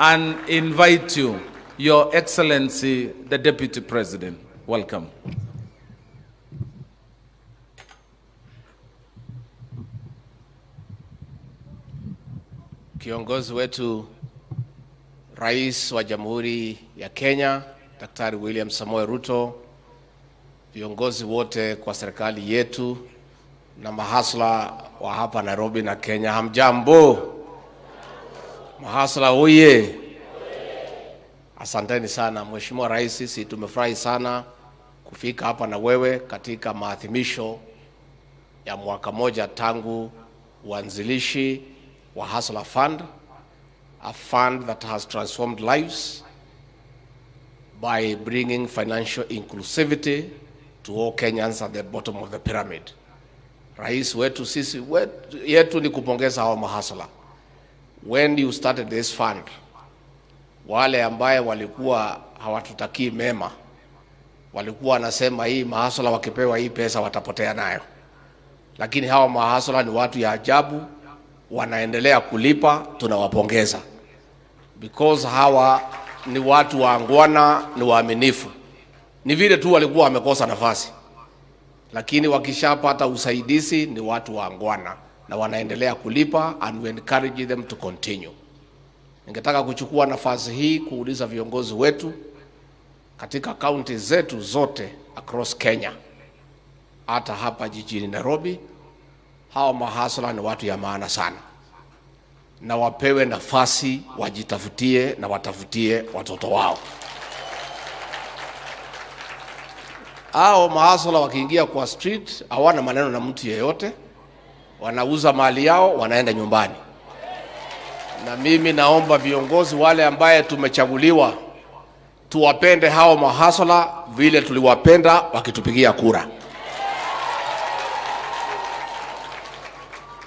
and invite you, Your Excellency, the Deputy President. Welcome. Kiongozi wetu Rais wa Jamhuri ya Kenya, Daktari William Samoei Ruto, viongozi wote kwa serikali yetu na mahasla wa hapa Nairobi na Kenya, hamjambo? Mahasla oye! Asanteni sana Mheshimiwa Rais, sisi tumefurahi sana kufika hapa na wewe katika maadhimisho ya mwaka moja tangu uanzilishi wa Hustler Fund, a fund that has transformed lives by bringing financial inclusivity to all Kenyans at the bottom of the pyramid. Rais wetu sisi yetu ni kupongeza hawa mahasla. When you started this fund, wale ambaye walikuwa hawatutakii mema walikuwa wanasema hii mahasla wakipewa hii pesa watapotea nayo, lakini hawa mahasla ni watu ya ajabu, wanaendelea kulipa, tunawapongeza because hawa ni watu waangwana, ni waaminifu. Ni vile tu walikuwa wamekosa nafasi, lakini wakishapata usaidizi ni watu waangwana na wanaendelea kulipa, and we encourage them to continue. Ningetaka kuchukua nafasi hii kuuliza viongozi wetu katika kaunti zetu zote across Kenya, hata hapa jijini Nairobi, hawa mahasla ni watu ya maana sana, na wapewe nafasi wajitafutie na watafutie watoto wao. Hao mahasla wakiingia kwa street hawana maneno na mtu yeyote, wanauza mali yao, wanaenda nyumbani. Na mimi naomba viongozi wale ambaye tumechaguliwa tuwapende hao mahasla vile tuliwapenda wakitupigia kura.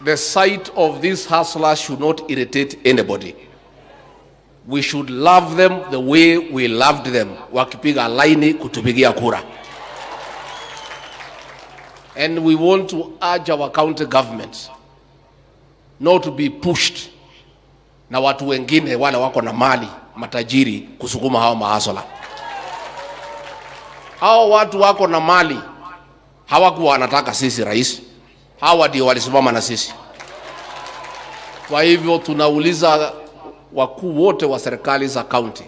The sight of these hustlers should not irritate anybody. We should love them the way we loved them wakipiga laini kutupigia kura. And we want to urge our county governments not to be pushed na watu wengine wale wako na mali matajiri kusukuma hao mahasla. Hao watu wako na mali hawakuwa wanataka sisi rais, hawa ndio walisimama na sisi. Kwa hivyo tunauliza wakuu wote wa serikali za county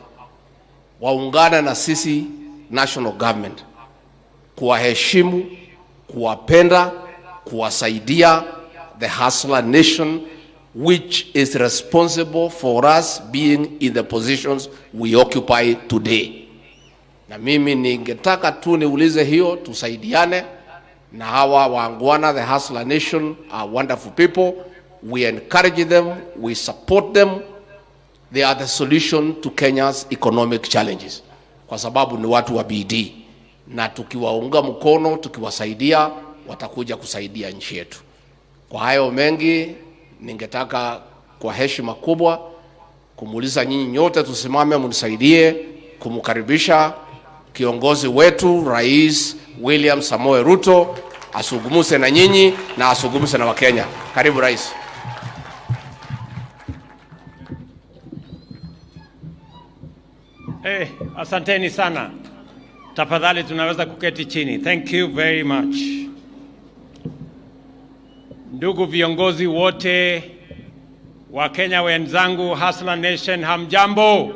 waungane na sisi national government kuwaheshimu, kuwapenda, kuwasaidia the hustler nation which is responsible for us being in the positions we occupy today. Na mimi ningetaka tu niulize hiyo, tusaidiane na hawa waangwana. The hustler nation are wonderful people. We encourage them, we support them. They are the solution to Kenya's economic challenges, kwa sababu ni watu wa bidii, na tukiwaunga mkono, tukiwasaidia, watakuja kusaidia nchi yetu. Kwa hayo mengi, ningetaka kwa heshima kubwa kumuuliza nyinyi nyote tusimame mnisaidie kumkaribisha kiongozi wetu Rais William Samoei Ruto asungumuse na nyinyi na asungumuse na Wakenya. Karibu Rais. Asanteni sana. Tafadhali tunaweza kuketi chini. Thank you very much. Ndugu viongozi wote wa Kenya wenzangu, Hustler Nation, hamjambo?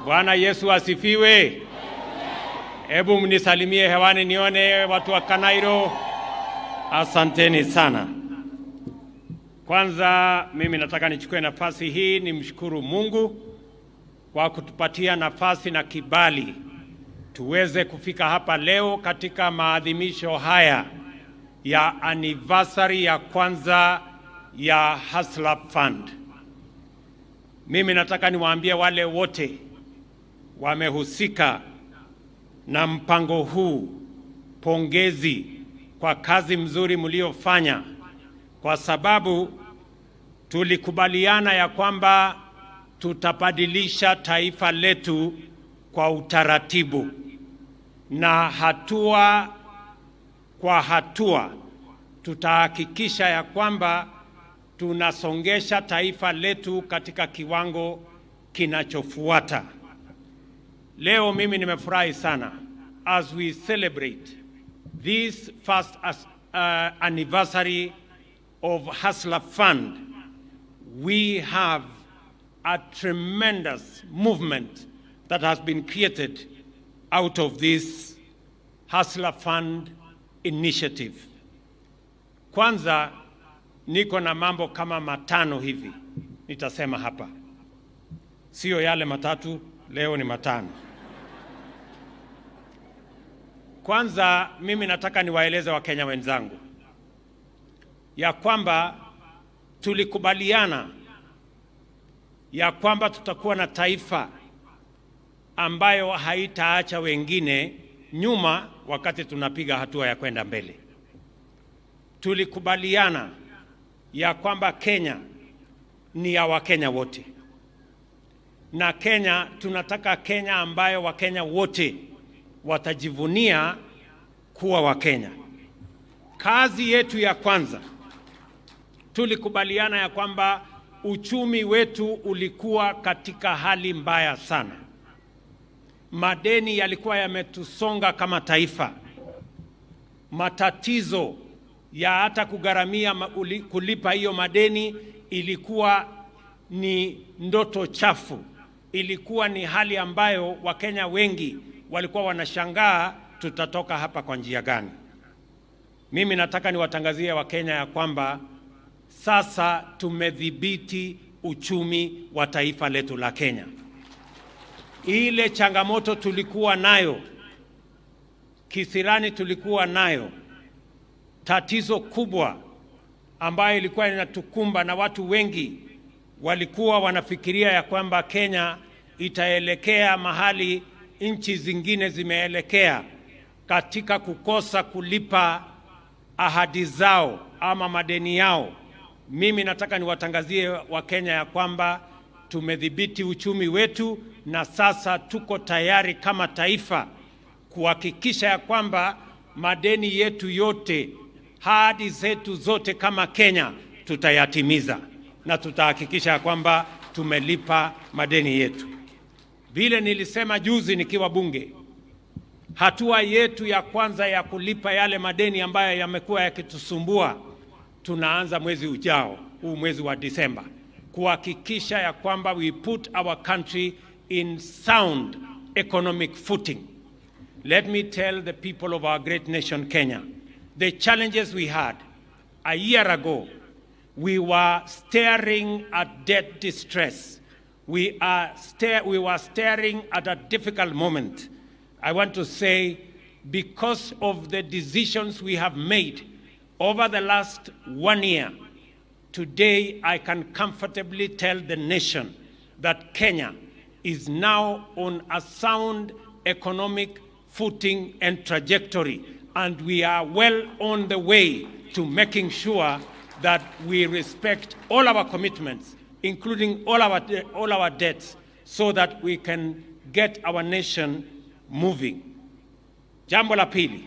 Bwana Yesu asifiwe. Hebu mnisalimie hewani nione watu wa Kanairo. Asanteni sana. Kwanza mimi nataka nichukue nafasi hii nimshukuru Mungu kwa kutupatia nafasi na kibali tuweze kufika hapa leo katika maadhimisho haya ya anniversary ya kwanza ya Hustler Fund. Mimi nataka niwaambie wale wote wamehusika na mpango huu, pongezi kwa kazi mzuri mliofanya, kwa sababu tulikubaliana ya kwamba tutabadilisha taifa letu kwa utaratibu, na hatua kwa hatua tutahakikisha ya kwamba tunasongesha taifa letu katika kiwango kinachofuata. Leo mimi nimefurahi sana as we celebrate this first anniversary of Hustler Fund. We have a tremendous movement that has been created out of this Hustler Fund initiative. Kwanza niko na mambo kama matano hivi nitasema hapa. Sio yale matatu, leo ni matano. Kwanza mimi nataka niwaeleze Wakenya wenzangu ya kwamba tulikubaliana ya kwamba tutakuwa na taifa ambayo haitaacha wengine nyuma wakati tunapiga hatua ya kwenda mbele. Tulikubaliana ya kwamba Kenya ni ya Wakenya wote. Na Kenya, tunataka Kenya ambayo Wakenya wote watajivunia kuwa Wakenya. Kazi yetu ya kwanza, tulikubaliana ya kwamba uchumi wetu ulikuwa katika hali mbaya sana. Madeni yalikuwa yametusonga kama taifa. Matatizo ya hata kugharamia kulipa hiyo madeni ilikuwa ni ndoto chafu. Ilikuwa ni hali ambayo Wakenya wengi walikuwa wanashangaa tutatoka hapa kwa njia gani. Mimi nataka niwatangazie Wakenya ya kwamba sasa tumedhibiti uchumi wa taifa letu la Kenya. Ile changamoto tulikuwa nayo, kisirani tulikuwa nayo, tatizo kubwa ambayo ilikuwa inatukumba na watu wengi walikuwa wanafikiria ya kwamba Kenya itaelekea mahali nchi zingine zimeelekea katika kukosa kulipa ahadi zao ama madeni yao. Mimi nataka niwatangazie Wakenya ya kwamba tumedhibiti uchumi wetu na sasa tuko tayari kama taifa kuhakikisha ya kwamba madeni yetu yote, ahadi zetu zote kama Kenya tutayatimiza na tutahakikisha ya kwamba tumelipa madeni yetu. Vile nilisema juzi nikiwa bunge, hatua yetu ya kwanza ya kulipa yale madeni ambayo yamekuwa yakitusumbua tunaanza mwezi ujao, huu mwezi wa Disemba, kuhakikisha ya kwamba we put our country in sound economic footing. Let me tell the people of our great nation Kenya, the challenges we had a year ago. We were staring at debt distress. We were staring at a difficult moment. I want to say, because of the decisions we have made over the last 1 year, today I can comfortably tell the nation that Kenya is now on a sound economic footing and trajectory, and we are well on the way to making sure that we respect all our commitments, including all our debts, so that we can get our nation moving. Jambo la pili,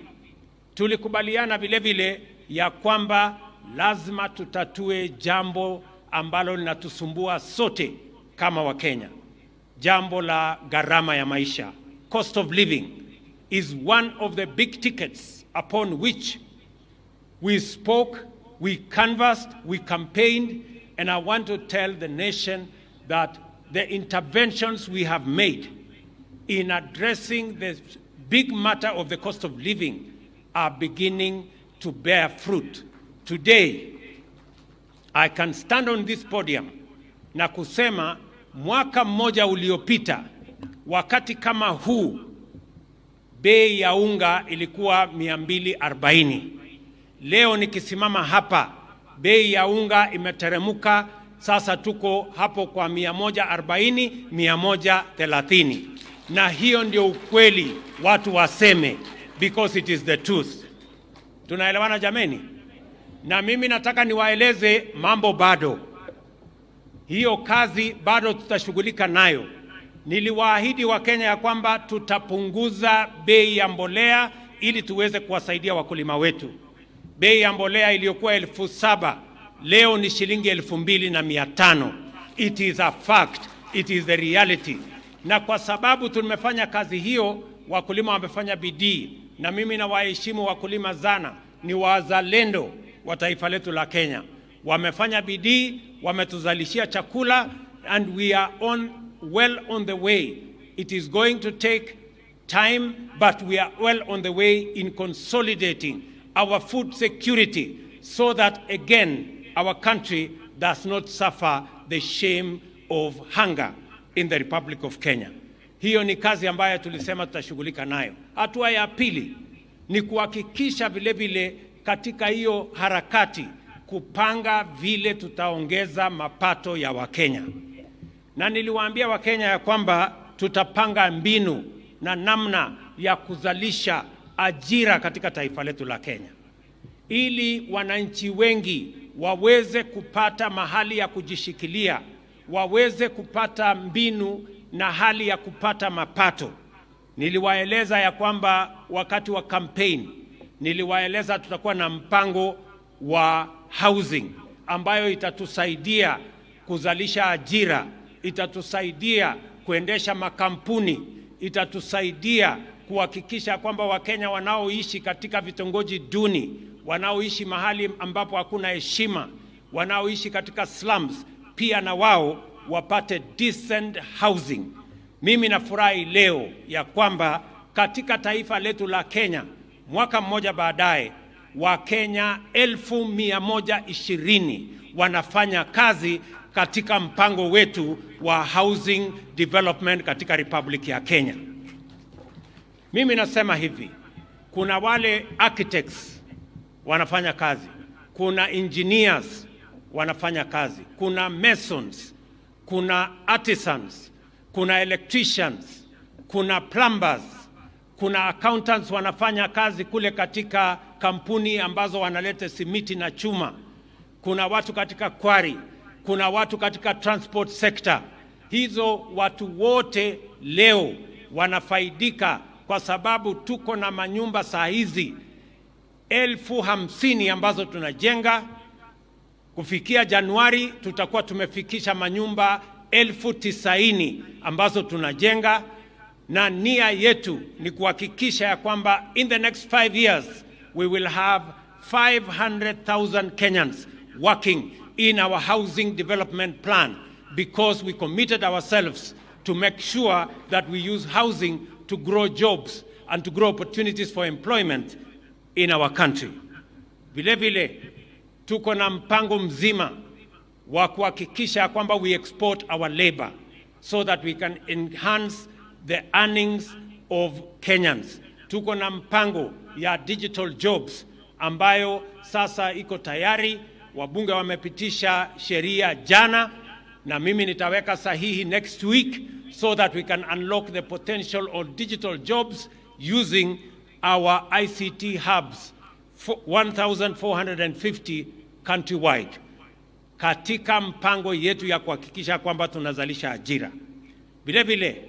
tulikubaliana vile vile ya kwamba lazima tutatue jambo ambalo linatusumbua sote kama Wakenya. Jambo la gharama ya maisha. Cost of living is one of the big tickets upon which we spoke, we canvassed, we campaigned, and I want to tell the nation that the interventions we have made in addressing the big matter of the cost of living are beginning to bear fruit. Today, I can stand on this podium na kusema mwaka mmoja uliopita, wakati kama huu, bei ya unga ilikuwa 240. Leo nikisimama hapa, bei ya unga imeteremuka, sasa tuko hapo kwa 140, 130. Na hiyo ndio ukweli, watu waseme, because it is the truth. Tunaelewana jameni? Na mimi nataka niwaeleze mambo bado. Hiyo kazi bado tutashughulika nayo. Niliwaahidi Wakenya ya kwamba tutapunguza bei ya mbolea ili tuweze kuwasaidia wakulima wetu. Bei ya mbolea iliyokuwa 7,000 leo ni shilingi 2,500. It is a fact, it is the reality. Na kwa sababu tumefanya kazi hiyo, wakulima wamefanya bidii, na mimi na waheshimu wakulima sana, ni wazalendo wa taifa letu la Kenya. Wamefanya bidii, wametuzalishia chakula, and we are well on the way. It is going to take time, but we are well on the way in consolidating our food security so that again our country does not suffer the shame of hunger in the Republic of Kenya. Hiyo ni kazi ambayo tulisema tutashughulika nayo. Hatua ya pili ni kuhakikisha vile vile katika hiyo harakati kupanga vile tutaongeza mapato ya Wakenya. Na niliwaambia Wakenya ya kwamba tutapanga mbinu na namna ya kuzalisha ajira katika taifa letu la Kenya, ili wananchi wengi waweze kupata mahali ya kujishikilia, waweze kupata mbinu na hali ya kupata mapato. Niliwaeleza ya kwamba wakati wa campaign, niliwaeleza tutakuwa na mpango wa housing ambayo itatusaidia kuzalisha ajira, itatusaidia kuendesha makampuni, itatusaidia kuhakikisha kwamba Wakenya wanaoishi katika vitongoji duni, wanaoishi mahali ambapo hakuna heshima, wanaoishi katika slums, pia na wao wapate decent housing. Mimi nafurahi leo ya kwamba katika taifa letu la Kenya, mwaka mmoja baadaye, Wakenya 120,000 wanafanya kazi katika mpango wetu wa housing development katika Republic ya Kenya. Mimi nasema hivi, kuna wale architects wanafanya kazi, kuna engineers wanafanya kazi, kuna masons, kuna artisans, kuna electricians, kuna plumbers, kuna accountants wanafanya kazi kule katika kampuni ambazo wanaleta simiti na chuma, kuna watu katika quarry, kuna watu katika transport sector. Hizo watu wote leo wanafaidika kwa sababu tuko na manyumba saa hizi 50,000 ambazo tunajenga. Kufikia Januari tutakuwa tumefikisha manyumba 90,000 ambazo tunajenga, na nia yetu ni kuhakikisha ya kwamba in the next 5 years we will have 500,000 Kenyans working in our housing development plan, because we committed ourselves to make sure that we use housing to grow jobs and to grow opportunities for employment in our country. Vile vile tuko na mpango mzima wa kuhakikisha kwamba we export our labor so that we can enhance the earnings of Kenyans. Tuko na mpango ya digital jobs ambayo sasa iko tayari. Wabunge wamepitisha sheria jana, na mimi nitaweka sahihi next week so that we can unlock the potential of digital jobs using our ICT hubs, 1,450 countrywide, katika mpango yetu ya kuhakikisha kwamba tunazalisha ajira. Vile vile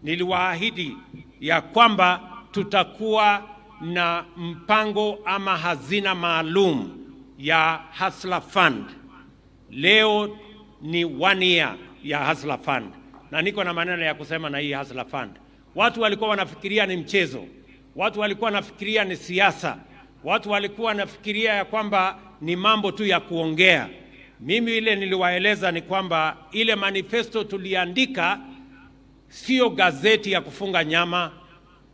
niliwaahidi ya kwamba tutakuwa na mpango ama hazina maalum ya Hustler Fund. Leo ni 1 year ya Hustler Fund, na niko na maneno ya kusema na hii Hustler Fund. Watu walikuwa wanafikiria ni mchezo, watu walikuwa wanafikiria ni siasa, watu walikuwa wanafikiria ya kwamba ni mambo tu ya kuongea. Mimi ile niliwaeleza ni kwamba ile manifesto tuliandika sio gazeti ya kufunga nyama.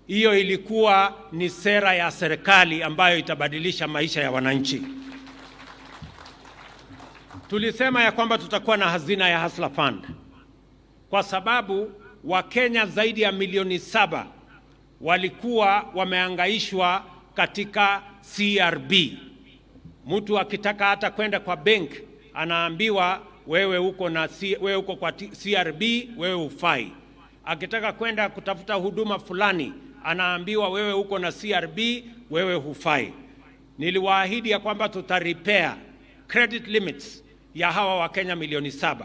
Hiyo ilikuwa ni sera ya serikali ambayo itabadilisha maisha ya wananchi. Tulisema ya kwamba tutakuwa na hazina ya Hustler Fund kwa sababu Wakenya zaidi ya milioni 7 walikuwa wamehangaishwa katika CRB. Mtu akitaka hata kwenda kwa bank anaambiwa wewe uko kwa CRB, wewe hufai. Akitaka kwenda kutafuta huduma fulani anaambiwa wewe uko na CRB, wewe hufai. Niliwaahidi ya kwamba tutarepair credit limits ya hawa Wakenya milioni 7.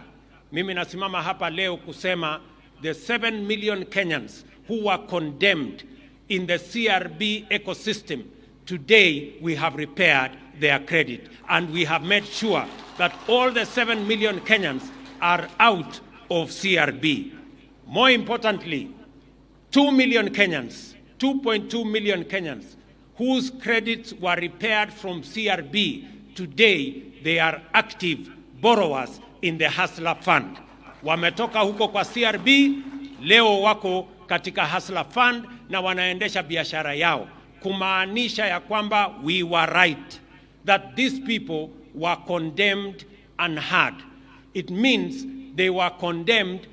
Mimi nasimama hapa leo kusema the 7 million Kenyans who were condemned in the CRB ecosystem Today, we have repaired their credit, and we have made sure that all the 7 million Kenyans are out of CRB. More importantly, 2 million Kenyans, 2.2 million Kenyans, whose credits were repaired from CRB, today they are active borrowers in the Hustler Fund. Wametoka huko kwa CRB, leo wako katika Hustler Fund na wanaendesha biashara yao, kumaanisha ya kwamba we were right, that these people were condemned and hard. It means they were condemned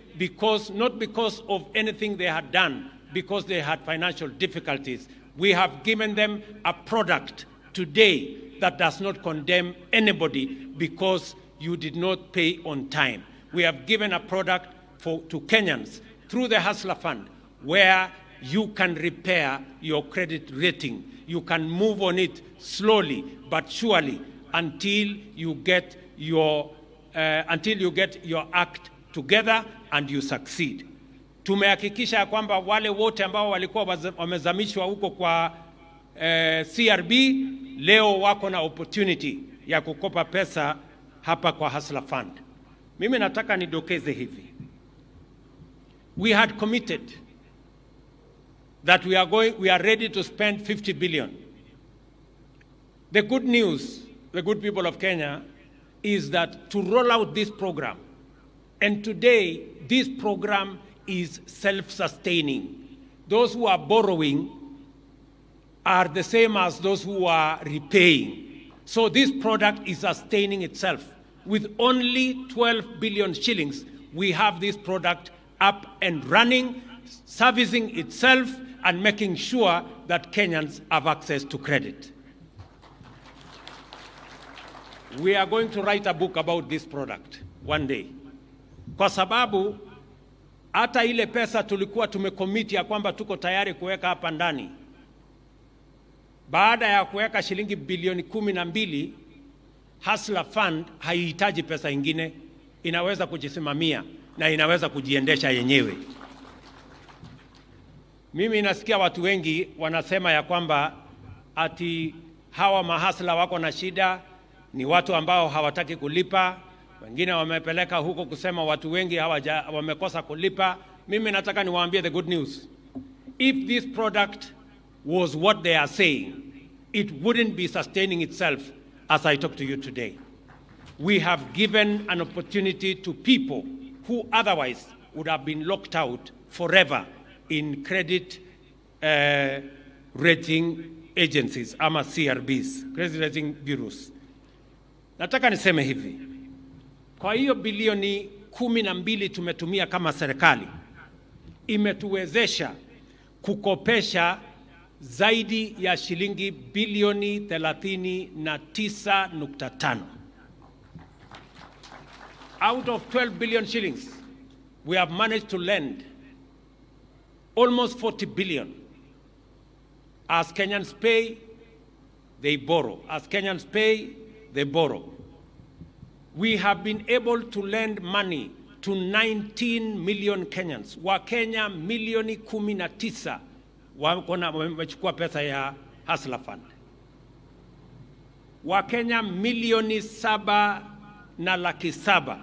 not because of anything they had done, because they had financial difficulties. We have given them a product today that does not condemn anybody because you did not pay on time. We have given a product to Kenyans through the Hustler Fund where you can repair your credit rating. You can move on it slowly but surely until you get your act together and you succeed. Tumehakikisha ya kwamba wale wote ambao walikuwa wamezamishwa huko kwa CRB leo wako na opportunity ya kukopa pesa hapa kwa Hustler Fund. Mimi nataka nidokeze hivi. We had committed that we are ready to spend 50 billion. The good news, the good people of Kenya, is that to roll out this program, and today this program is self-sustaining. Those who are borrowing are the same as those who are repaying. So this product is sustaining itself. With only 12 billion shillings, we have this product up and running, servicing itself and making sure that Kenyans have access to credit. We are going to write a book about this product one day. Kwa sababu hata ile pesa tulikuwa tumekomiti ya kwamba tuko tayari kuweka hapa ndani, baada ya kuweka shilingi bilioni 12, Hustler Fund haihitaji pesa ingine, inaweza kujisimamia na inaweza kujiendesha yenyewe. Mimi nasikia watu wengi wanasema ya kwamba ati hawa mahasla wako na shida, ni watu ambao hawataki kulipa. Wengine wamepeleka huko kusema watu wengi wamekosa kulipa. Mimi nataka niwaambie the good news. If this product was what they are saying, it wouldn't be sustaining itself as I talk to you today. We have given an opportunity to people who otherwise would have been locked out forever in credit rating agencies, ama CRBs, credit rating bureaus. Nataka niseme hivi. Kwa hiyo bilioni 12 tumetumia kama serikali, imetuwezesha kukopesha zaidi ya shilingi bilioni 39.5. Out of 12 billion shillings, we have managed to lend almost 40 billion. As Kenyans pay, they borrow. As Kenyans pay, they borrow. We have been able to lend money to 19 million Kenyans. Wakenya milioni 19 wamechukua pesa ya Hustler Fund. Wakenya milioni 7.7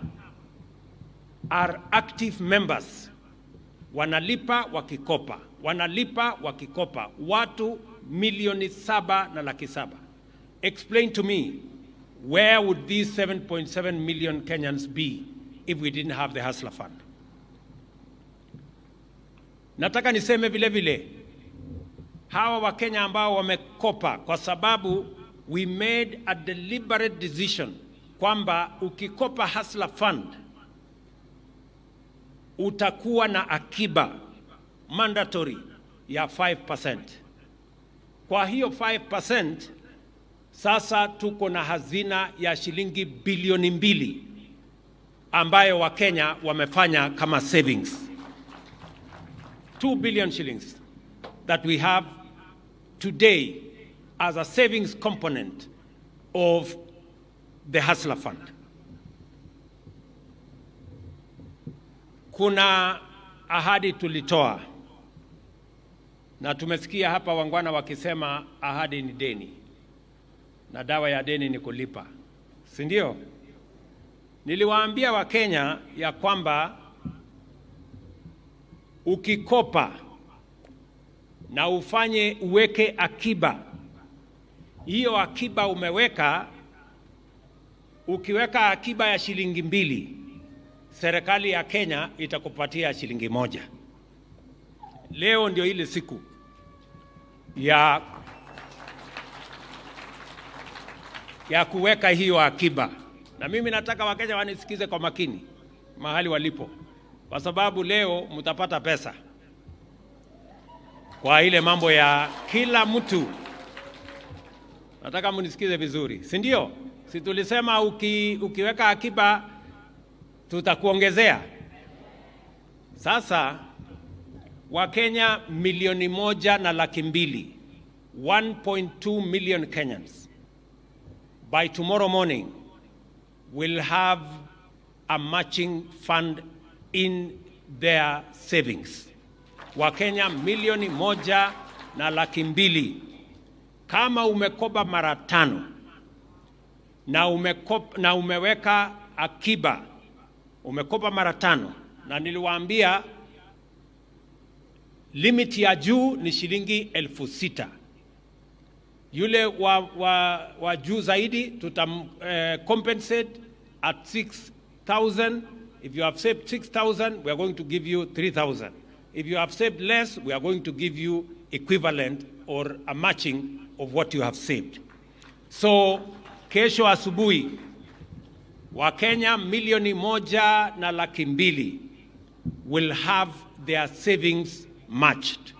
are active members. Wanalipa wakikopa. Wanalipa wakikopa. Watu milioni 7.7. Explain to me, where would these 7.7 million Kenyans be if we didn't have the Hustler Fund? Nataka niseme vile vile, hawa Wakenya ambao wamekopa kwa sababu we made a deliberate decision kwamba ukikopa Hustler Fund utakuwa na akiba mandatory ya 5%. Kwa hiyo 5%, sasa tuko na hazina ya shilingi bilioni 2 ambayo Wakenya wamefanya kama savings. 2 billion shillings that we have today as a savings component of the Hustler Fund. Kuna ahadi tulitoa na tumesikia hapa wangwana wakisema ahadi ni deni na dawa ya deni ni kulipa, si ndio? Niliwaambia Wakenya ya kwamba ukikopa na uweke akiba, hiyo akiba umeweka, ukiweka akiba ya shilingi 2, serikali ya Kenya itakupatia shilingi 1. Leo ndio ile siku ya kuweka hiyo akiba, na mimi nataka Wakenya wanisikize kwa makini mahali walipo, kwa sababu leo mtapata pesa kwa ile mambo ya kila mtu. Nataka mnisikize vizuri, si ndio? Si tulisema ukiweka akiba tutakuongezea. Sasa Wakenya 1.2 million, 1.2 million Kenyans, by tomorrow morning will have a matching fund in their savings. Wakenya 1.2 million. Kama umekopa mara 5 na umeweka akiba, umekopa mara 5, na niliwaambia limit ya juu ni shilingi 6,000. Yule wa juu zaidi compensate at 6,000. If you have saved 6,000, we are going to give you 3,000. If you have saved less, we are going to give you equivalent or a matching of what you have saved. So kesho asubuhi Wakenya 1.2 million will have their savings matched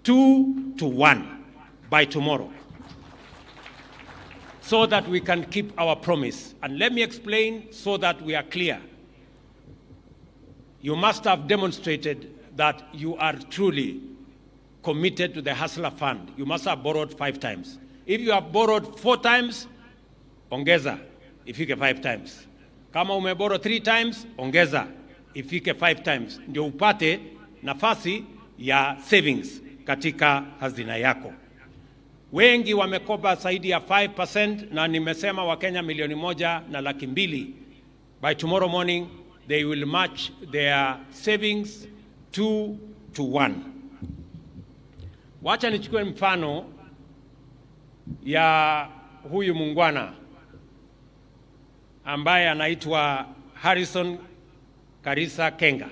2-1 by tomorrow, so that we can keep our promise. And let me explain so that we are clear. You must have demonstrated that you are truly committed to the Hustler Fund. You must have borrowed 5 times. If you have borrowed 4 times, ongeza ifike 5 times. Kama umeborrow 3 times, ongeza ifike 5 times, ndio upate nafasi ya savings katika hazina yako. Wengi wamekopa zaidi ya 5%, na nimesema Wakenya 1.2 million, by tomorrow morning they will match their savings 2-1. Wacha nichukue mfano ya huyu mungwana ambaye anaitwa Harrison Karisa Kenga.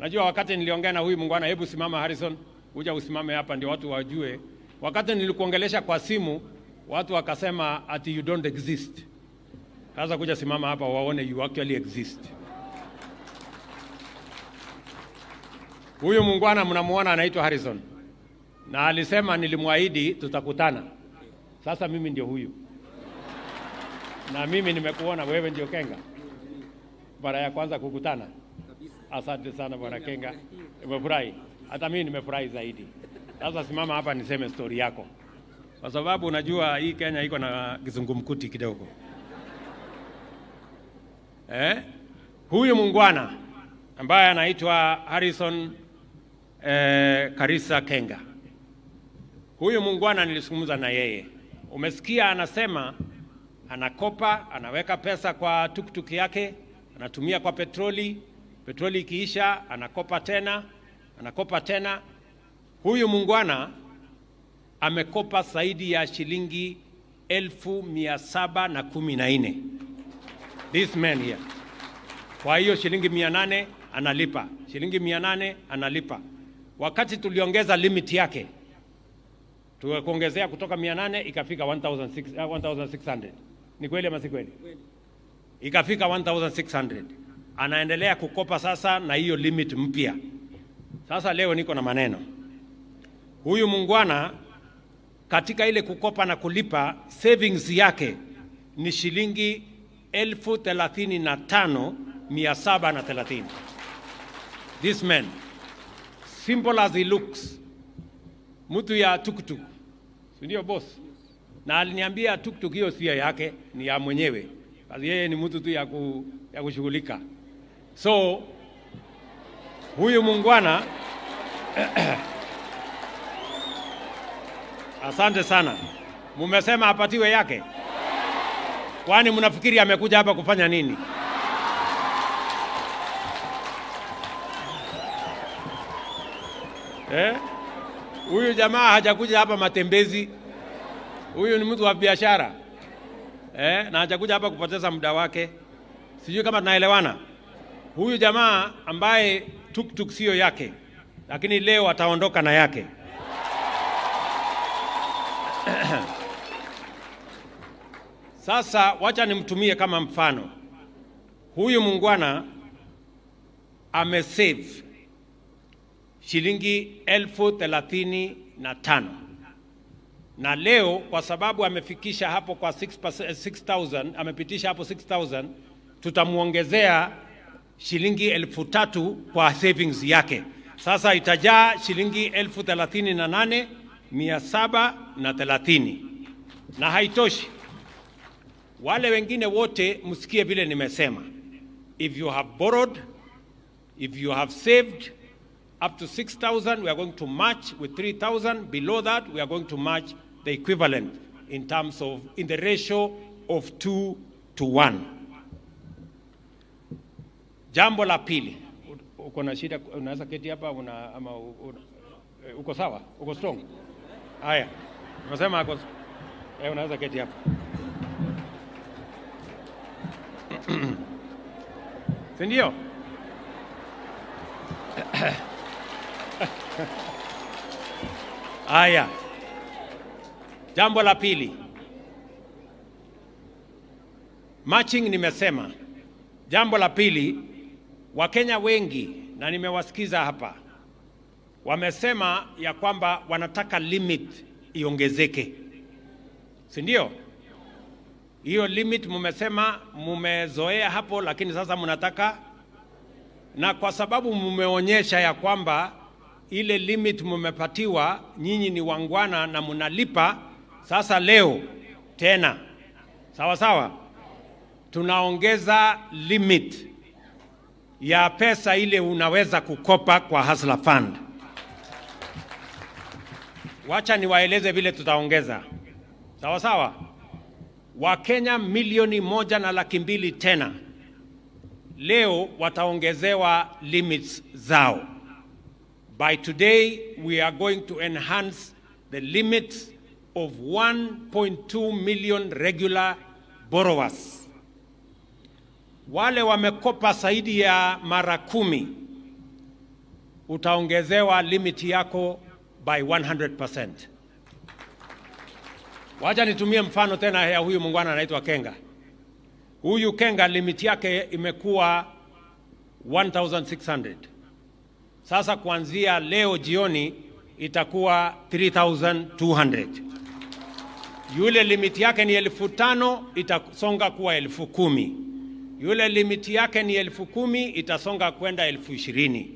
Najua wakati niliongea na huyu mungwana, hebu simama Harrison, uja usimame hapa ndio watu wajue. Wakati nilikuongelesha kwa simu, watu wakasema ati you don't exist. Sasa kuja simama hapa waone you actually exist. Huyu mungwana mnamuona anaitwa Harrison, na alisema nilimwahidi tutakutana. Sasa mimi ndio huyu, na mimi nimekuona wewe ndio Kenga. Mara ya kwanza kukutana. Asante sana bwana Kenga, nimefurahi. Hata mimi nimefurahi zaidi. Sasa simama hapa niseme story yako, kwa sababu unajua hii Kenya iko na kizungumkuti kidogo. Huyu mungwana ambaye anaitwa Harrison Karisa Kenga, huyu mungwana nilisungumza na yeye. Umesikia anasema anakopa, anaweka pesa kwa tuktuk yake, anatumia kwa petroli ikiisha anakopa tena, anakopa tena. Huyu mungwana amekopa zaidi ya shilingi 714,000. This man here. Kwa hiyo shilingi 800 analipa, shilingi 800 analipa. Wakati tuliongeza limit yake, tukaongezea kutoka 800 ikafika 1,600. Ni kweli ama si kweli? Ikafika 1,600. Anaendelea kukopa sasa na hiyo limit mpya. Sasa leo niko na maneno. Huyu mungwana katika ile kukopa na kulipa, savings yake ni shilingi 35,730. This man, simple as he looks, mtu ya tuktuk, ndio boss. Na aliniambia tuktuk hiyo sio yake, ni ya mwenyewe. Kazi yeye ni mtu tu ya kushughulika. So huyu mungwana Asante sana. Mumesema apatiwe yake. Kwani mnafikiri amekuja hapa kufanya nini? Huyu jamaa hajakuja hapa matembezi. Huyu ni mtu wa biashara. Na hajakuja hapa kupoteza muda wake. Sijui kama tunaelewana. Huyu jamaa ambaye tuk sio yake, lakini leo ataondoka na yake. Sasa wacha nimtumie kama mfano. Huyu mungwana amesave shilingi 35,000 na leo kwa sababu amefikisha hapo kwa 6,000, amepitisha hapo 6,000, tutamuongezea shilingi 3,000 kwa savings yake. Sasa itajaa shilingi 38,730. Na haitoshi. Wale wengine wote msikie vile nimesema. If you have borrowed, if you have saved up to 6,000, we are going to match with 3,000. Below that, we are going to match the equivalent in terms of, in the ratio of 2:1. Jambo la pili. Uko na shida, unaweza keti hapa ama uko sawa? Uko strong? Haya. Unasema unaweza keti hapa. Sindio? Haya. Jambo la pili. Matching nimesema. Jambo la pili, Wakenya wengi na nimewasikiza hapa wamesema ya kwamba wanataka limit iongezeke. Si ndio? Hiyo limit mumesema mumezoea hapo, lakini sasa mnataka, na kwa sababu mumeonyesha ya kwamba ile limit mumepatiwa, nyinyi ni wangwana na mnalipa, sasa leo tena sawa sawa tunaongeza limit ya pesa ile unaweza kukopa kwa Hustler Fund. Wacha niwaeleze vile tutaongeza. Sawa sawa? Wakenya 1,200,000 tena leo wataongezewa limits zao. By today we are going to enhance the limits of 1.2 million regular borrowers. Wale wamekopa zaidi ya mara 10 utaongezewa limit yako by 100%. Wacha nitumie mfano tena ya huyu mungwana anaitwa Kenga. Huyu Kenga limit yake imekuwa 1,600. Sasa kuanzia leo jioni itakuwa 3,200. Yule limit yake ni 5,000 itasonga kuwa 10,000. Yule limit yake ni 10,000 itasonga kwenda 20,000.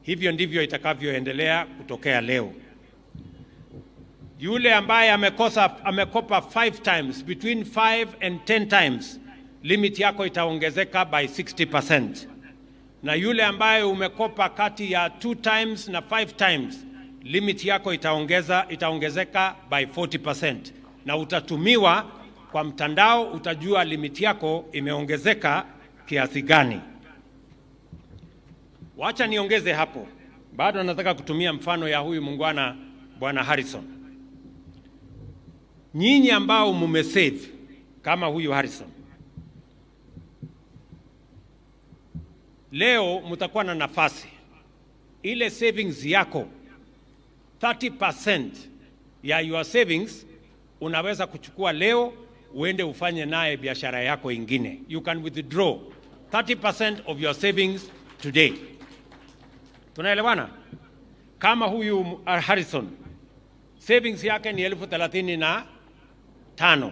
Hivyo ndivyo itakavyoendelea kutokea leo. Yule ambaye amekopa 5 times, between 5 and 10 times, limit yako itaongezeka by 60%. Na yule ambaye umekopa kati ya 2 times na 5 times, limit yako itaongezeka by 40%. Na utatumiwa kwa mtandao, utajua limit yako imeongezeka kiasi gani. Wacha niongeze hapo. Bado nataka kutumia mfano ya huyu mungwana Bwana Harrison. Nyinyi ambao mumesave kama huyu Harrison, leo mtakuwa na nafasi ile savings yako 30% ya your savings unaweza kuchukua leo uende ufanye naye biashara yako ingine. You can withdraw 30% of your savings today. Tunaelewana? Kama huyu Harrison savings yake ni 35,000.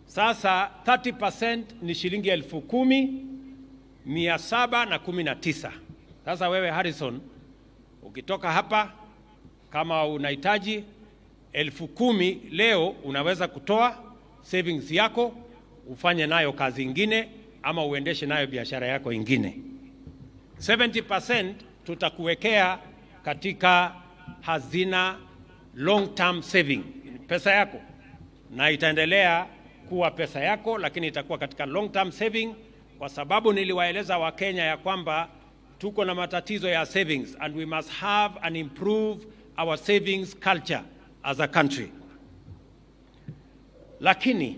Sasa 30% ni shilingi 10,719. Sasa wewe Harrison, ukitoka hapa kama unahitaji 10,000 leo, unaweza kutoa savings yako ufanye nayo kazi ingine ama uendeshe nayo biashara yako ingine. 70% tutakuwekea katika hazina long term saving, pesa yako, na itaendelea kuwa pesa yako, lakini itakuwa katika long term saving, kwa sababu niliwaeleza Wakenya ya kwamba tuko na matatizo ya savings and we must have and improve our savings culture as a country. Lakini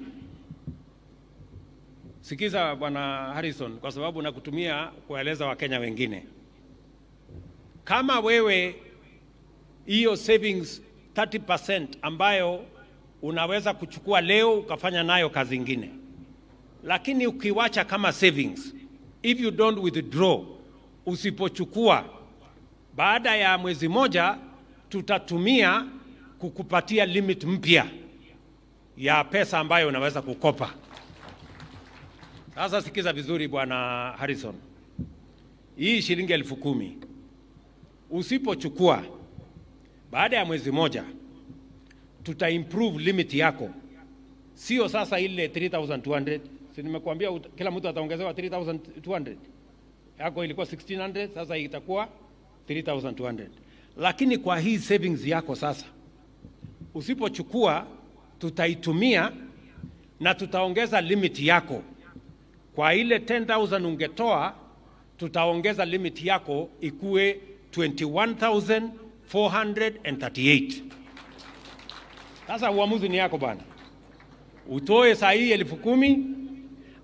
sikiza Bwana Harrison, kwa sababu nakutumia kueleza Wakenya wengine. Kama wewe hiyo savings 30% ambayo unaweza kuchukua leo ukafanya nayo kazi ingine, lakini ukiwacha kama savings, if you don't withdraw, usipochukua, baada ya mwezi moja tutatumia kukupatia limit mpya ya pesa ambayo unaweza kukopa. Sasa sikiza vizuri Bwana Harrison, hii shilingi 10,000 usipochukua, baada ya mwezi moja tuta improve limit yako. Sio sasa ile 3,200, si nimekuambia kila mtu ataongezewa 3,200. Yako ilikuwa 1,600, sasa itakuwa 3,200. Lakini kwa hii savings yako sasa, usipochukua, tutaitumia na tutaongeza limit yako. Kwa ile 10,000 ungetoa, tutaongeza limit yako ikue 21,438. Sasa uamuzi ni yako bwana. Utoe saa hii 10,000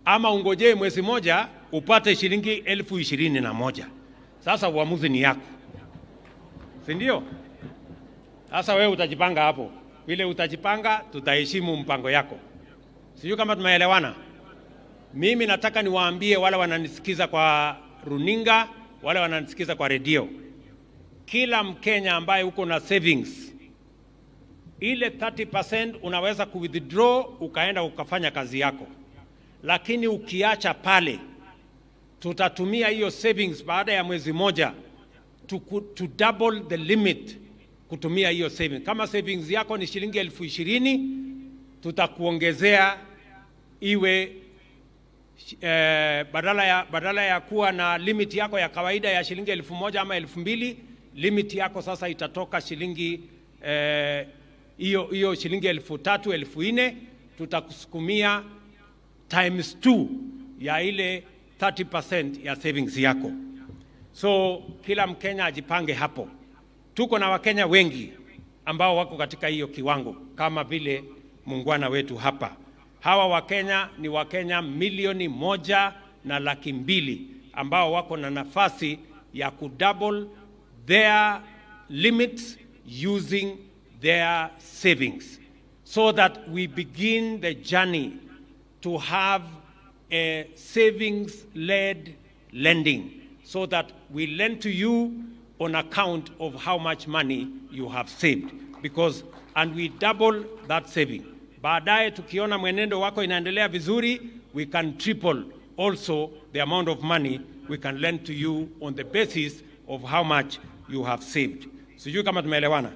ama ungojee mwezi moja upate shilingi 21,000. Sasa uamuzi ni yako, si ndio? Sasa wewe utajipanga hapo. Vile utajipanga, tutaheshimu mpango yako. Sijui kama tumeelewana. Mimi nataka niwaambie wale wananisikiza kwa runinga, wale wananisikiza kwa redio, kila Mkenya ambaye uko na savings, ile 30% unaweza kuwithdraw ukaenda ukafanya kazi yako. Lakini ukiacha pale, tutatumia hiyo savings baada ya mwezi moja to double the limit kutumia hiyo savings. Kama savings yako ni shilingi 20,000, tutakuongezea iwe badala ya kuwa na limit yako ya kawaida ya shilingi 1,000 ama 2,000, limit yako sasa itatoka shilingi hiyo shilingi 3,000, 4,000, tutakusukumia times 2 ya ile 30% ya savings yako. So kila Mkenya ajipange hapo. Tuko na Wakenya wengi ambao wako katika hiyo kiwango kama vile muungwana wetu hapa. Hawa Wakenya ni Wakenya 1,200,000 ambao wako na nafasi ya kudouble their limits using their savings, so that we begin the journey to have a savings-led lending, so that we lend to you on account of how much money you have saved, and we double that saving. Baadaye tukiona mwenendo wako inaendelea vizuri, we can triple also the amount of money we can lend to you on the basis of how much you have saved. Sijui kama tumeelewana.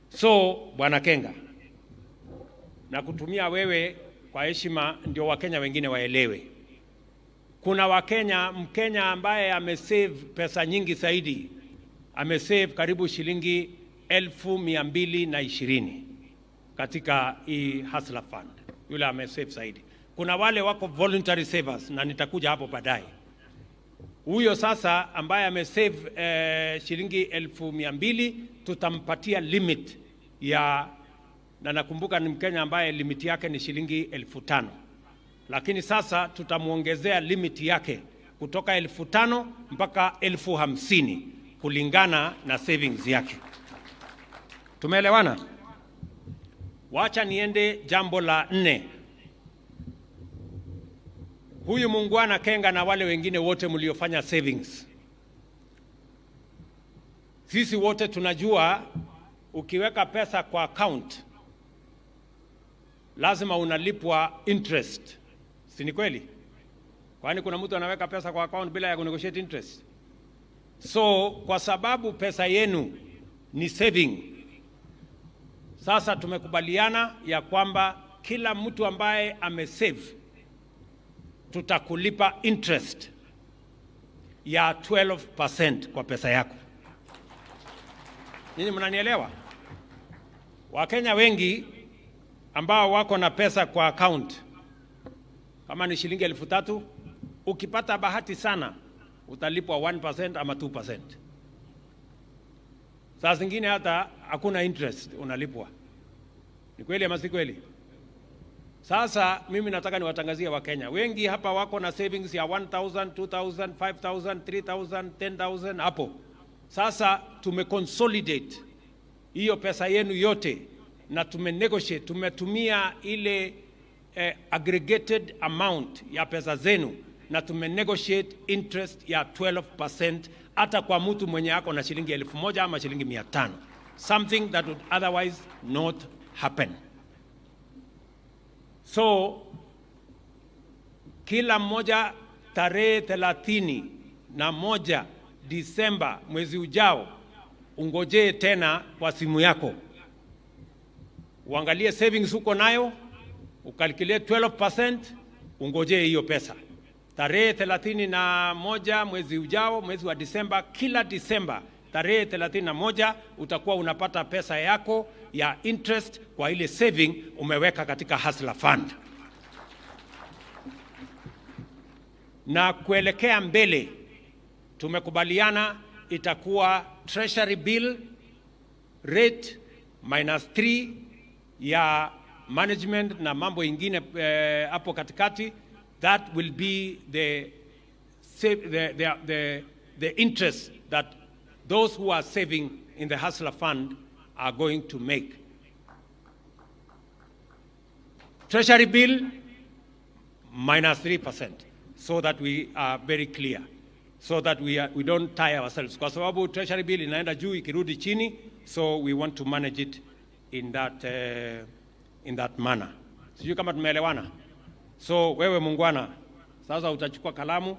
So Bwana Kenga, na kutumia wewe kwa heshima ndio Wakenya wengine waelewe. Kuna Mkenya ambaye amesave pesa nyingi zaidi, amesave karibu shilingi 1,220 katika hii Hustler Fund. Yule amesave zaidi. Kuna wale wako voluntary savers na nitakuja hapo baadaye. Huyo sasa ambaye amesave shilingi 1,200, tutampatia limit na nakumbuka ni Mkenya ambaye limit yake ni shilingi 5,000. Lakini sasa tutamuongezea limit yake kutoka 5,000 mpaka 50,000 kulingana na savings yake. Tumeelewana? Wacha niende jambo la 4. Huyu muungwana Kenga na wale wengine wote mliofanya savings, sisi wote tunajua ukiweka pesa kwa account lazima unalipwa interest. Si ni kweli? Kwani kuna mtu anaweka pesa kwa account bila ya kunegotiate interest? So kwa sababu pesa yenu ni saving, sasa tumekubaliana ya kwamba kila mtu ambaye amesave tutakulipa interest ya 12% kwa pesa yako. Nyinyi mnanielewa? Wakenya wengi ambao wako na pesa kwa account, kama ni shilingi 3,000, ukipata bahati sana utalipwa 1% ama 2%. Saa zingine hata hakuna interest unalipwa. Ni kweli ama si kweli? Sasa mimi nataka niwatangazie Wakenya wengi hapa wako na savings ya 1,000, 2,000, 5,000, 3,000, 10,000 hapo. Sasa tumeconsolidate hiyo pesa yenu yote na tumenegotiate, tumetumia ile aggregated amount ya pesa zenu na tumenegotiate interest ya 12% hata kwa mtu mwenye ako na shilingi 1,000 ama shilingi 500, something that would otherwise not happen. So kila mmoja tarehe 31 Disemba mwezi ujao ungojee tena kwa simu yako, uangalie savings uko nayo, ukalculate 12%, ungojee hiyo pesa. Tarehe 31 mwezi ujao, mwezi wa Disemba, kila Disemba tarehe 31 utakuwa unapata pesa yako ya interest kwa ile saving umeweka katika Hustler Fund. Na kuelekea mbele tumekubaliana itakuwa treasury bill rate -3 ya management na mambo ingine hapo katikati. That will be the interest that those who are saving in the Hustler Fund are going to make. Treasury bill -3%, so that we are very clear, so that we don't tire ourselves. Kwa sababu treasury bill inaenda juu ikirudi chini, so we want to manage it in that manner. Sijui kama tumeelewana. So wewe mungwana, sasa utachukua kalamu,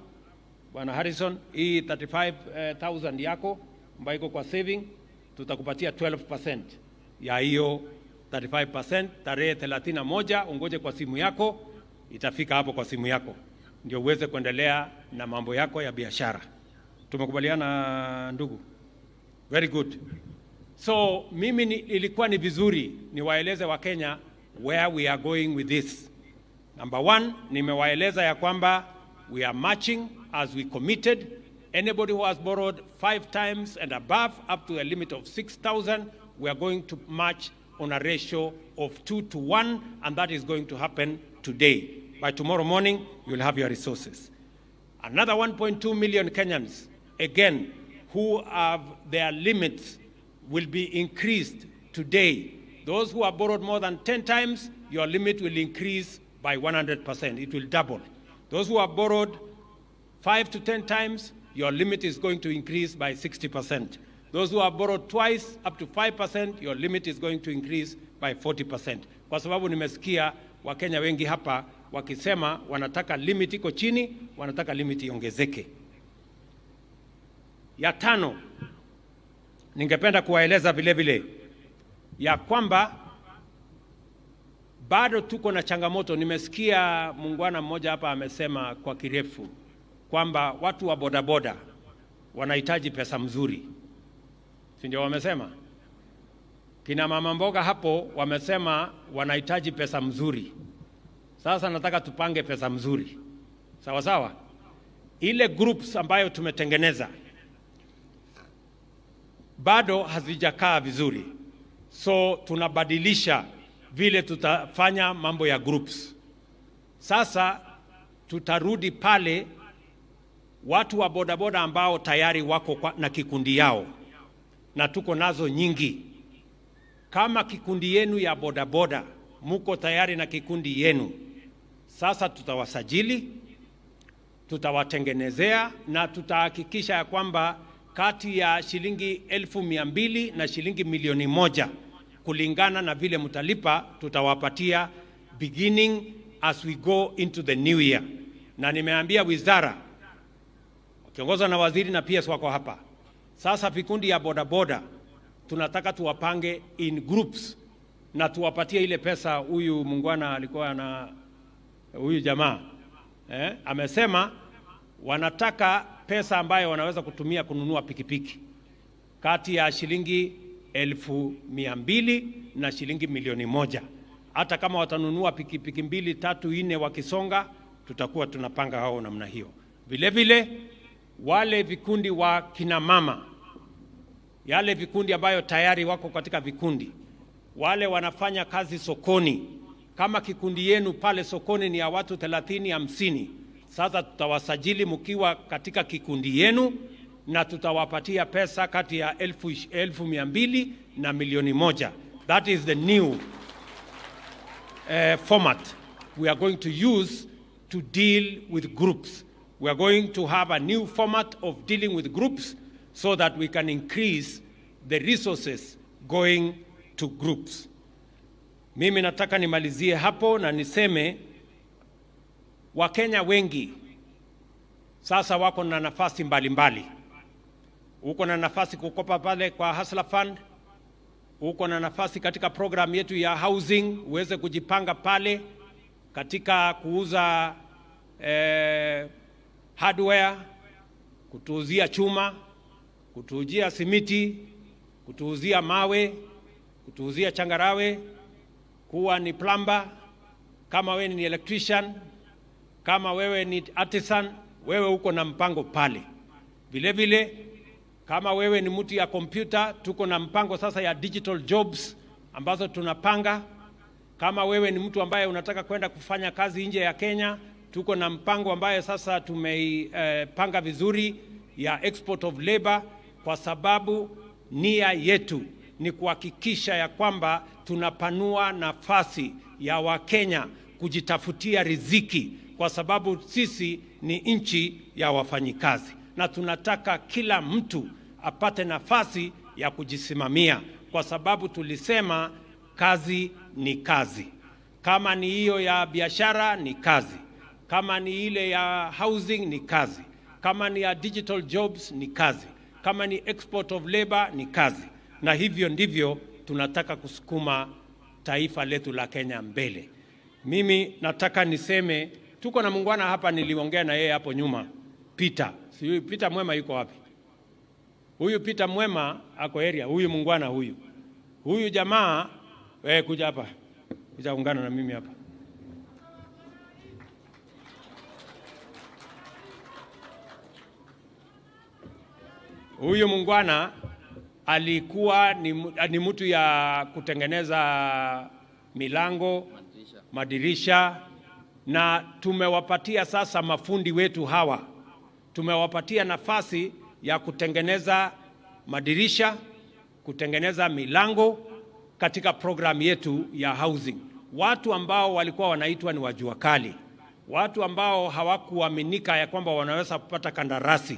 Bwana Harrison, hii 35,000 yako ambayo iko kwa saving, tutakupatia 12% ya hiyo 35%. Tarehe 31 ungoje kwa simu yako, itafika hapo kwa simu yako, ndio uweze kuendelea na mambo yako ya biashara. Tumekubaliana ndugu? Very good. So mimi ilikuwa ni vizuri niwaeleze Wakenya where we are going with this. Number one, nimewaeleza ya kwamba we are matching as we committed. Anybody who has borrowed 5 times and above up to a limit of 6,000, we are going to match on a ratio of 2-to-1, and that is going to happen today. By tomorrow morning, you'll have your resources. Another 1.2 million Kenyans, again, who have their limits will be increased today. Those who have borrowed more than 10 times, your limit will increase by 100%. It will double. Those who have borrowed 5 to 10 times, your limit is going to increase by 60%. Those who have borrowed twice, up to 5%, your limit is going to increase by 40%. Kwa sababu nimesikia Wakenya wengi hapa wakisema wanataka limit iko chini, wanataka limit iongezeke. Ya tano, ningependa kuwaeleza vile vile ya kwamba bado tuko na changamoto. Nimesikia muungwana mmoja hapa amesema kwa kirefu kwamba watu wa bodaboda wanahitaji pesa mzuri. Si ndio wamesema? Kina mama mboga hapo wamesema wanahitaji pesa mzuri. Sasa nataka tupange pesa mzuri. Sawa sawa? Ile groups ambayo tumetengeneza bado hazijakaa vizuri. So tunabadilisha vile tutafanya mambo ya groups. Sasa tutarudi pale watu wa bodaboda ambao tayari wako na kikundi yao, na tuko nazo nyingi. Kama kikundi yenu ya bodaboda muko tayari na kikundi yenu, sasa tutawasajili, tutawatengenezea na tutahakikisha ya kwamba kati ya shilingi 200,000 na shilingi 1,000,000 kulingana na vile mtalipa, tutawapatia beginning as we go into the new year. Na nimeambia wizara wakiongozwa na waziri na PS wako hapa. Sasa vikundi ya bodaboda tunataka tuwapange in groups na tuwapatie ile pesa. Huyu muungwana alikuwa na huyu jamaa amesema wanataka pesa ambayo wanaweza kutumia kununua pikipiki kati ya shilingi 200,000 na shilingi milioni 1. Hata kama watanunua pikipiki 2, 3, 4 wakisonga, tutakuwa tunapanga hao namna hiyo. Vile vile wale vikundi wa kina mama, yale vikundi ambayo tayari wako katika vikundi, wale wanafanya kazi sokoni, kama kikundi yenu pale sokoni ni ya watu 30, 50, sasa tutawasajili mkiwa katika kikundi yenu na tutawapatia pesa kati ya 1,200 na milioni 1. That is the new format we are going to use to deal with groups. We are going to have a new format of dealing with groups so that we can increase the resources going to groups. Mimi nataka nimalizie hapo na niseme Wakenya wengi sasa wako na nafasi mbalimbali. Uko na nafasi kukopa pale kwa Hustler Fund, uko na nafasi katika program yetu ya housing, uweze kujipanga pale katika kuuza hardware, kutuuzia chuma, kutuuzia simiti, kutuuzia mawe, kutuuzia changarawe, kuwa ni plumber, kama wewe ni electrician, kama wewe ni artisan, wewe uko na mpango pale. Vile vile kama wewe ni mtu ya kompyuta, tuko na mpango sasa ya digital jobs ambazo tunapanga. Kama wewe ni mtu ambaye unataka kwenda kufanya kazi nje ya Kenya, tuko na mpango ambaye sasa tumeipanga vizuri ya export of labor, kwa sababu nia yetu ni kuhakikisha ya kwamba tunapanua nafasi ya Wakenya kujitafutia riziki, kwa sababu sisi ni nchi ya wafanyikazi na tunataka kila mtu apate nafasi ya kujisimamia, kwa sababu tulisema kazi ni kazi. Kama ni hiyo ya biashara ni kazi, kama ni ile ya housing ni kazi, kama ni ya digital jobs ni kazi, kama ni export of labor ni kazi. Na hivyo ndivyo tunataka kusukuma taifa letu la Kenya mbele. Mimi nataka niseme tuko na muungwana hapa, niliongea na yeye hapo nyuma, Peter. Sijui Peter Mwema yuko wapi? Huyu Peter Mwema ako area, huyu muungwana huyu. Huyu jamaa kuja hapa. Kuja ungana na mimi hapa. Huyu muungwana alikuwa ni mtu ya kutengeneza milango, madirisha, na tumewapatia sasa mafundi wetu hawa, tumewapatia nafasi ya kutengeneza madirisha, kutengeneza milango katika program yetu ya housing. Watu ambao walikuwa wanaitwa ni wajua kali, watu ambao hawakuaminika ya kwamba wanaweza kupata kandarasi,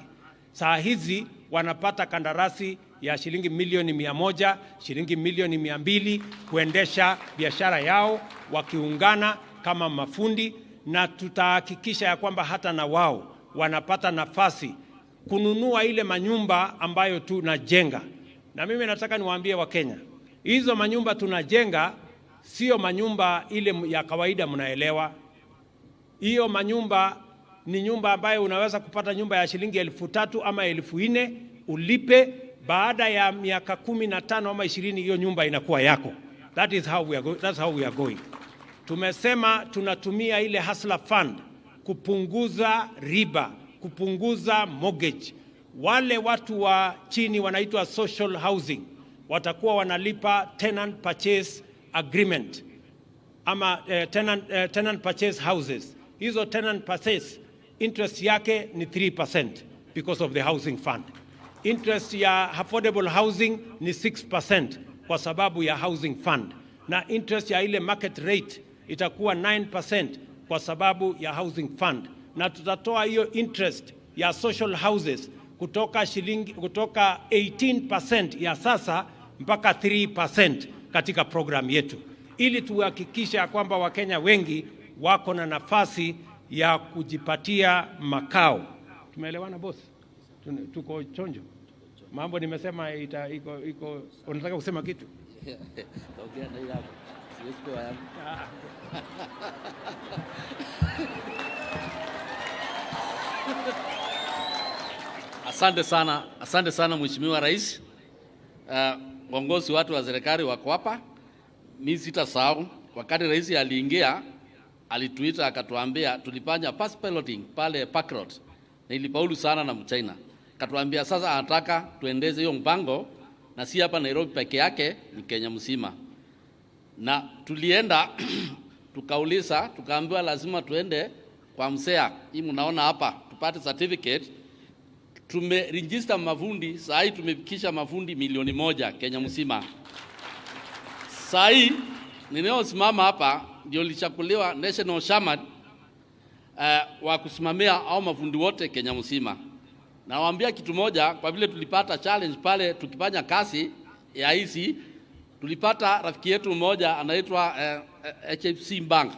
saa hizi wanapata kandarasi ya shilingi milioni 100, shilingi milioni 200 kuendesha biashara yao wakiungana kama mafundi, na tutahakikisha ya kwamba hata na wao wanapata nafasi kununua ile manyumba ambayo tunajenga. Na mimi nataka niwaambie Wakenya, hizo manyumba tunajenga sio manyumba ile ya kawaida mnaelewa. Hiyo manyumba ni nyumba ambayo unaweza kupata nyumba ya shilingi 3,000 ama 4,000 ulipe, baada ya miaka 15 ama 20 hiyo nyumba inakuwa yako. That's how we are going. Tumesema tunatumia ile Hustler Fund kupunguza riba, kupunguza mortgage. Wale watu wa chini wanaitwa social housing watakuwa wanalipa tenant purchase agreement ama tenant purchase houses. Hizo tenant purchase interest yake ni 3% because of the housing fund. Interest ya affordable housing ni 6% kwa sababu ya housing fund, na interest ya ile market rate itakuwa 9% kwa sababu ya housing fund. Na tutatoa hiyo interest ya social houses kutoka 18% ya sasa mpaka 3% katika program yetu, ili tuhakikisha kwamba Wakenya wengi wako na nafasi ya kujipatia makao. Tumeelewana boss? Tuko chonjo? Mambo nimesema iko unataka kusema kitu? Asante sana Mheshimiwa Rais. Viongozi watu wa serikali wako hapa. Mimi sitasahau wakati rais aliingia, alituita akatuambia, tulifanya pass piloting pale Park Road na ilifaulu sana na Mchina. Akatuambia sasa anataka tuendeze hiyo mpango, na si hapa Nairobi peke yake, ni Kenya mzima. Na tulienda tukauliza, tukaambiwa lazima tuende kwa msea, hii mnaona hapa, tupate certificate. Tumeregister mafundi, saa hii tumefikisha mafundi 1,000,000 Kenya mzima. Saa hii ninayosimama hapa ndio lichakuliwa national shaman wa kusimamia au mafundi wote Kenya mzima. Nawaambia kitu moja, kwa vile tulipata challenge pale tukifanya kazi ya hizi, tulipata rafiki yetu mmoja anaitwa HFC Bank,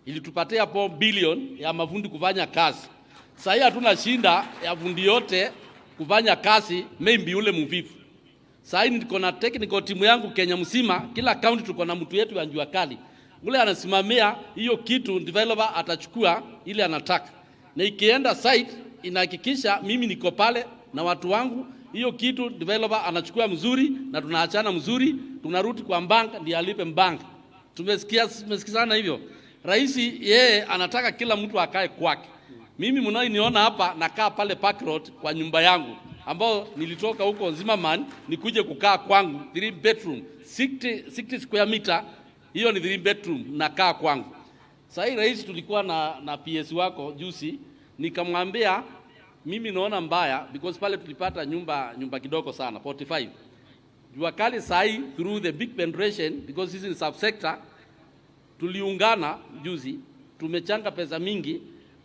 ilitupatia hapo bilioni ya mafundi kufanya kazi. Sasa hii hatuna shinda ya fundi yote kufanya kazi, maybe yule mvivu. Sasa hii niko na technical team yangu Kenya mzima, kila county tuko na mtu yetu wa jua kali. Ule anasimamia hiyo kitu, developer atachukua ile anataka. Na ikienda site inahakikisha mimi niko pale na watu wangu, hiyo kitu developer anachukua mzuri na tunaachana mzuri, tunarudi kwa bank ndiye alipe bank. Tumesikizana hivyo. Rais yeye anataka kila mtu akae kwake. Mimi mnaoniona hapa nakaa pale Park Road kwa nyumba yangu ambao nilitoka huko Zimmerman nikuje kukaa kwangu 3 bedroom 60 square meter, hiyo ni 3 bedroom nakaa kwangu. Sasa hii rais tulikuwa na PS wako juzi, nikamwambia mimi naona mbaya because pale tulipata nyumba kidogo sana 45. Jua kali saa hii through the big penetration because this is subsector, tuliungana juzi, tumechanga pesa mingi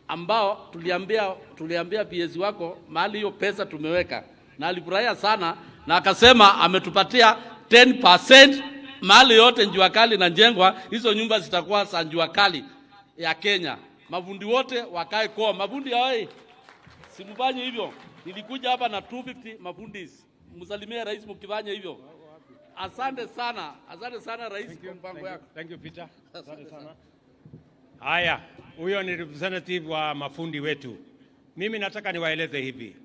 ambao tuliambia PS wako mahali hiyo pesa tumeweka, na alifurahia sana na akasema ametupatia 10% mahali yote njua kali na njengwa, hizo nyumba zitakuwa za njua kali ya Kenya. Mafundi wote wakae kwa mafundi hao. Simfanye hivyo. Nilikuja hapa na 250 mafundis. Msalimie rais mkifanya hivyo. Asante sana rais kwa mpango yako. Thank you Peter. Asante sana. Haya, huyo ni representative wa mafundi wetu. Mimi nataka niwaeleze hivi.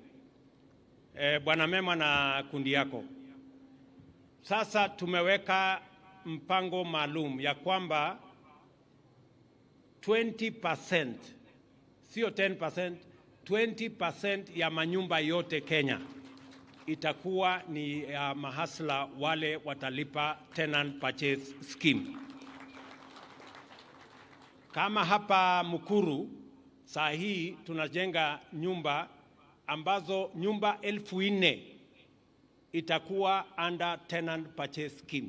Bwana Mema na kundi yako. Sasa tumeweka mpango maalum ya kwamba 20%, sio 10%, 20% ya manyumba yote Kenya itakuwa ni mahasla wale watalipa tenant purchase scheme. Kama hapa Mukuru, saa hii tunajenga nyumba ambazo nyumba 4,000 itakuwa under tenant purchase scheme.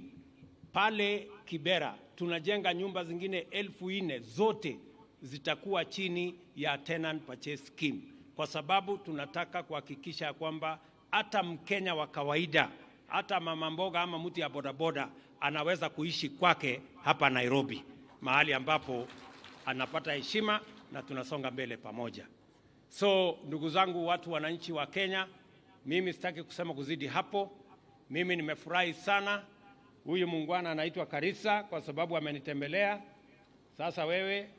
Pale Kibera tunajenga nyumba zingine 4,000 zote zitakuwa chini ya tenant purchase scheme, kwa sababu tunataka kuhakikisha kwamba hata Mkenya wa kawaida, hata mama mboga ama mtu ya bodaboda anaweza kuishi kwake hapa Nairobi, mahali ambapo anapata heshima na tunasonga mbele pamoja. So ndugu zangu, watu wananchi wa Kenya, mimi sitaki kusema kuzidi hapo. Mimi nimefurahi sana. Huyu muungwana anaitwa Karisa kwa sababu amenitembelea. Sasa wewe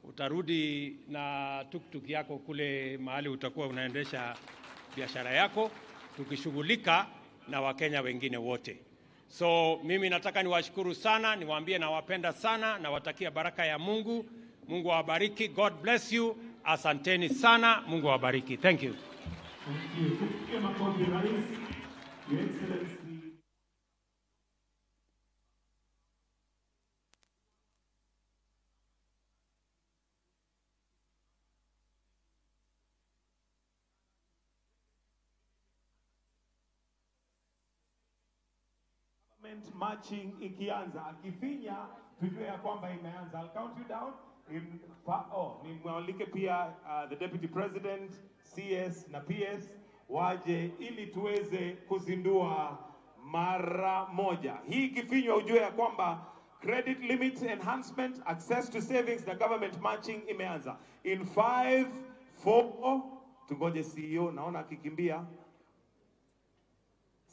utarudi na tuktuk yako kule mahali utakuwa unaendesha biashara yako, tukishughulika na Wakenya wengine wote. So mimi nataka niwashukuru sana, niwaambie nawapenda sana, na watakia baraka ya Mungu. Mungu awabariki. God bless you. Asanteni sana. Mungu awabariki. Thank you. Marching ikianza, akifinya tujue ya kwamba imeanza. I'll count you down. Nimwalike pia the Deputy President, CS na PS waje ili tuweze kuzindua mara moja. Hii ikifinywa ujue ya kwamba credit limit enhancement, access to savings na government matching imeanza. In 5, 4, tungoje CEO, naona akikimbia.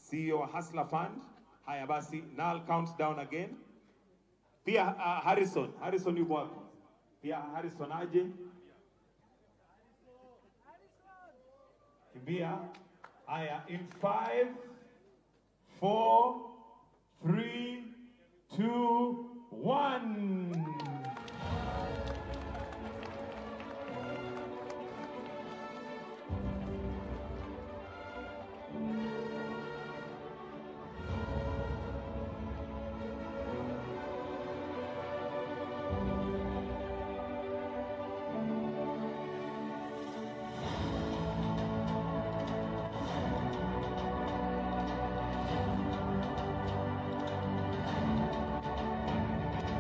CEO wa Hustler Fund. Haya basi, now I'll count down again. Pia Harrison yupo wapi? Pia Harrison aje. Kimbia. Haya, in 5, 4, 3, 2, 1.